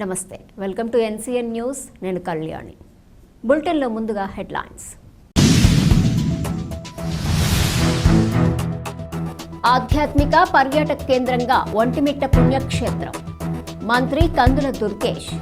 నమస్తే, welcome to NCN news. నేను కళ్యాణి. బులెటిన్లో ముందుగా హెడ్లైన్స్. ఆధ్యాత్మిక పర్యాటక కేంద్రంగా ఒంటిమిట్ట పుణ్యక్షేత్రం, మంత్రి కందుల దుర్గేష్.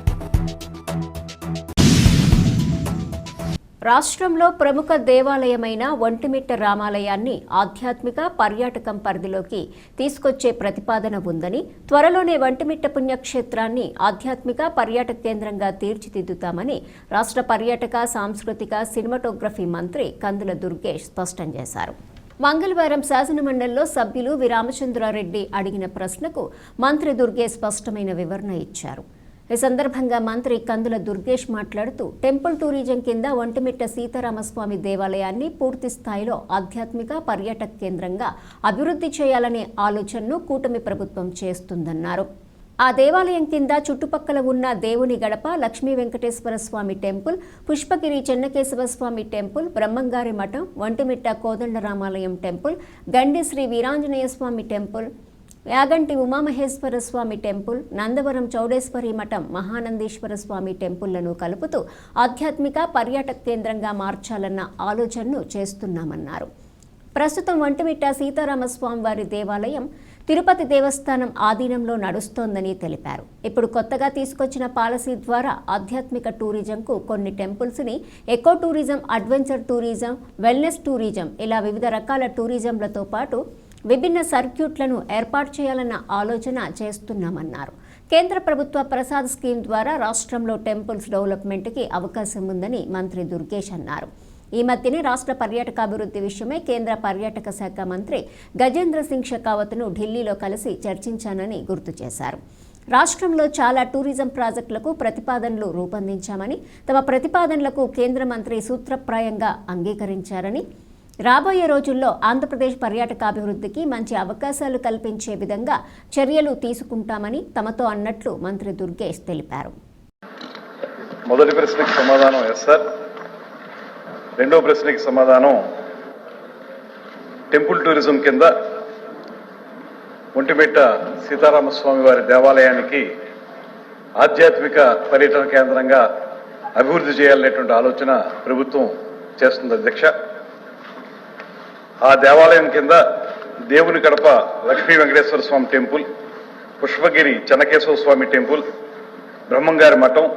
రాష్ట్రంలో ప్రముఖ దేవాలయమైన ఒంటిమిట్ట రామాలయాన్ని ఆధ్యాత్మిక పర్యాటకం పరిధిలోకి తీసుకొచ్చే ప్రతిపాదన ఉందని, త్వరలోనే ఒంటిమిట్ట పుణ్యక్షేత్రాన్ని ఆధ్యాత్మిక పర్యాటక కేంద్రంగా తీర్చిదిద్దుతామని రాష్ట్ర పర్యాటక, సాంస్కృతిక, సినిమాటోగ్రఫీ మంత్రి కందుల దుర్గేష్ స్పష్టం చేశారు. మంగళవారం శాసనమండలిలో సభ్యులు వి రామచంద్రారెడ్డి అడిగిన ప్రశ్నకు మంత్రి దుర్గేష్ స్పష్టమైన వివరణ ఇచ్చారు. ఈ సందర్భంగా మంత్రి కందుల దుర్గేష్ మాట్లాడుతూ, టెంపుల్ టూరిజం కింద ఒంటిమిట్ట సీతారామస్వామి దేవాలయాన్ని పూర్తి స్థాయిలో ఆధ్యాత్మిక పర్యాటక కేంద్రంగా అభివృద్ధి చేయాలనే ఆలోచనను కూటమి ప్రభుత్వం చేస్తుందన్నారు. ఆ దేవాలయం కింద చుట్టుపక్కల ఉన్న దేవుని గడప, లక్ష్మీ వెంకటేశ్వర స్వామి టెంపుల్, పుష్పగిరి చెన్నకేశవ స్వామి టెంపుల్, బ్రహ్మంగారి మఠం, ఒంటిమిట్ట కోదండరామాలయం టెంపుల్, గండి శ్రీ వీరాంజనేయ స్వామి టెంపుల్, యాగంటి ఉమామహేశ్వర స్వామి టెంపుల్, నందవరం చౌడేశ్వరి మఠం, మహానందేశ్వర స్వామి టెంపుల్లను కలుపుతూ ఆధ్యాత్మిక పర్యాటక కేంద్రంగా మార్చాలన్న ఆలోచనను చేస్తున్నామన్నారు. ప్రస్తుతం ఒంటిమిట్ట సీతారామస్వామి వారి దేవాలయం తిరుపతి దేవస్థానం ఆధీనంలో నడుస్తోందని తెలిపారు. ఇప్పుడు కొత్తగా తీసుకొచ్చిన పాలసీ ద్వారా ఆధ్యాత్మిక టూరిజంకు కొన్ని టెంపుల్స్ని eco tourism, adventure tourism, wellness tourism ఇలా వివిధ రకాల టూరిజంలతో పాటు విభిన్న సర్క్యూట్లను ఏర్పాటు చేయాలన్న ఆలోచన చేస్తున్నామన్నారు. కేంద్ర ప్రభుత్వ ప్రసాద్ స్కీమ్ ద్వారా రాష్ట్రంలో టెంపుల్స్ డెవలప్మెంట్కి అవకాశం ఉందని మంత్రి దుర్గేష్ అన్నారు. ఈ మధ్యనే రాష్ట్ర పర్యాటకాభివృద్ధి విషయమై కేంద్ర పర్యాటక శాఖ మంత్రి గజేంద్ర సింగ్ షెకావత్ను ఢిల్లీలో కలిసి చర్చించానని గుర్తు చేశారు. రాష్ట్రంలో చాలా టూరిజం ప్రాజెక్టులకు ప్రతిపాదనలు రూపొందించామని, తమ ప్రతిపాదనలకు కేంద్ర మంత్రి సూత్రప్రాయంగా అంగీకరించారని, రాబోయే రోజుల్లో ఆంధ్రప్రదేశ్ పర్యాటకాభివృద్ధికి మంచి అవకాశాలు కల్పించే విధంగా చర్యలు తీసుకుంటామని తమతో అన్నట్లు మంత్రి దుర్గేష్ తెలిపారు. మొదటి ప్రశ్నకి సమాధానం ఎస్ సార్. రెండో ప్రశ్నకి సమాధానం, టెంపుల్ టూరిజం కింద ఒంటిమిట్ట సీతారామస్వామి వారి దేవాలయానికి ఆధ్యాత్మిక పర్యటన కేంద్రంగా అభివృద్ధి చేయాలనేటువంటి ఆలోచన ప్రభుత్వం చేస్తుంది అధ్యక్ష. ఆ దేవాలయం కింద దేవుని గడప లక్ష్మీ వెంకటేశ్వర స్వామి టెంపుల్, పుష్పగిరి చెన్నకేశవ స్వామి టెంపుల్, బ్రహ్మంగారి మఠం,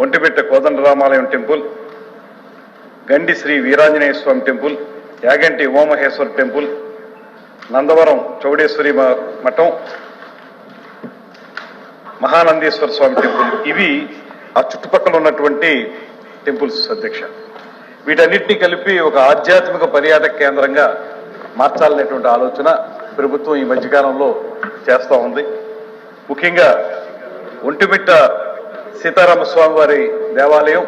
ఒంటిమిట్ట కోదండరామాలయం టెంపుల్, గండి శ్రీ వీరాంజనేయ స్వామి టెంపుల్, యాగంటి ఉమామహేశ్వర టెంపుల్, నందవరం చౌడేశ్వరి మఠం, మహానందేశ్వర స్వామి టెంపుల్, ఇవి ఆ చుట్టుపక్కల ఉన్నటువంటి టెంపుల్స్ అధ్యక్ష. వీటన్నిటినీ కలిపి ఒక ఆధ్యాత్మిక పర్యాటక కేంద్రంగా మార్చాలనేటువంటి ఆలోచన ప్రభుత్వం ఈ మధ్యకాలంలో చేస్తూ ఉంది. ముఖ్యంగా ఒంటిమిట్ట సీతారామస్వామి వారి దేవాలయం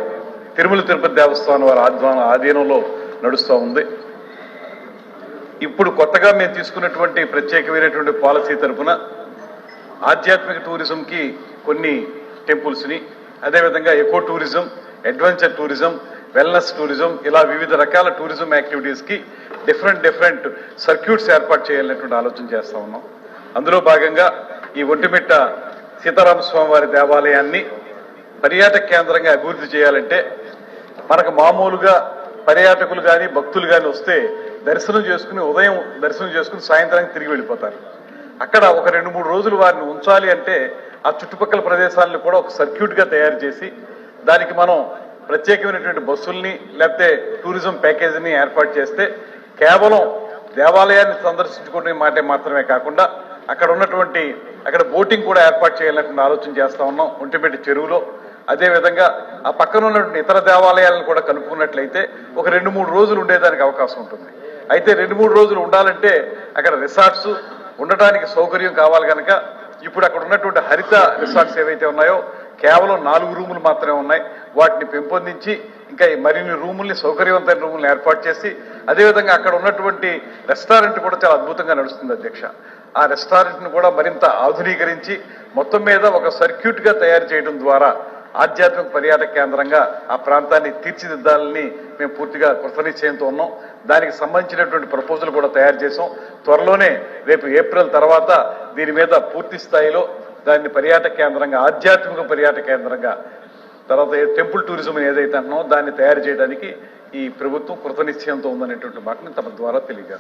తిరుమల తిరుపతి దేవస్థానం వారి ఆధీనంలో నడుస్తూ ఉంది. ఇప్పుడు కొత్తగా మేము తీసుకున్నటువంటి ప్రత్యేకమైనటువంటి పాలసీ తరఫున ఆధ్యాత్మిక టూరిజంకి కొన్ని టెంపుల్స్ని, అదేవిధంగా echo tourism, adventure tourism, wellness tourism ఇలా వివిధ రకాల టూరిజం యాక్టివిటీస్కి డిఫరెంట్ సర్క్యూట్స్ ఏర్పాటు చేయాలనేటువంటి ఆలోచన చేస్తూ ఉన్నాం. అందులో భాగంగా ఈ ఒంటిమిట్ట సీతారామస్వామి వారి దేవాలయాన్ని పర్యాటక కేంద్రంగా అభివృద్ధి చేయాలంటే మనకు మామూలుగా పర్యాటకులు కానీ భక్తులు కానీ వస్తే ఉదయం దర్శనం చేసుకుని సాయంత్రానికి తిరిగి వెళ్ళిపోతారు. అక్కడ ఒక 2-3 రోజులు వారిని ఉంచాలి అంటే ఆ చుట్టుపక్కల ప్రదేశాలను కూడా ఒక సర్క్యూట్గా తయారు చేసి దానికి మనం ప్రత్యేకమైనటువంటి బస్సుల్ని లేకపోతే టూరిజం ప్యాకేజీని ఏర్పాటు చేస్తే కేవలం దేవాలయాన్ని సందర్శించుకునే మాట మాత్రమే కాకుండా అక్కడ బోటింగ్ కూడా ఏర్పాటు చేయాలన్నటువంటి ఆలోచన చేస్తా ఉన్నాం ఒంటిమిట్ట చెరువులో. అదేవిధంగా ఆ పక్కన ఉన్నటువంటి ఇతర దేవాలయాలను కూడా కలుపుకున్నట్లయితే ఒక 2-3 రోజులు ఉండేదానికి అవకాశం ఉంటుంది. అయితే 2-3 రోజులు ఉండాలంటే అక్కడ రిసార్ట్స్ ఉండటానికి సౌకర్యం కావాలి కనుక ఇప్పుడు అక్కడ ఉన్నటువంటి హరిత రిసార్ట్స్ ఏవైతే ఉన్నాయో కేవలం 4 రూములు మాత్రమే ఉన్నాయి. వాటిని పెంపొందించి ఇంకా మరిన్ని రూముల్ని, సౌకర్యవంతమైన రూములను ఏర్పాటు చేసి, అదేవిధంగా అక్కడ ఉన్నటువంటి రెస్టారెంట్ కూడా చాలా అద్భుతంగా నడుస్తుంది అధ్యక్ష. ఆ రెస్టారెంట్ను కూడా మరింత ఆధునీకరించి మొత్తం మీద ఒక సర్క్యూట్గా తయారు చేయడం ద్వారా ఆధ్యాత్మిక పర్యాటక కేంద్రంగా ఆ ప్రాంతాన్ని తీర్చిదిద్దాలని మేము పూర్తిగా కృతనిశ్చయంతో ఉన్నాం. దానికి సంబంధించినటువంటి ప్రపోజల్ కూడా తయారు చేసాం. త్వరలోనే రేపు ఏప్రిల్ తర్వాత దీని మీద పూర్తి స్థాయిలో దాన్ని పర్యాటక కేంద్రంగా, ఆధ్యాత్మిక పర్యాటక కేంద్రంగా, తర్వాత టెంపుల్ టూరిజం ఏదైతే అంటున్నామో దాన్ని తయారు చేయడానికి ఈ ప్రభుత్వం కృతనిశ్చయంతో ఉందనేటువంటి మాటని తమ ద్వారా తెలియజేస్తారు.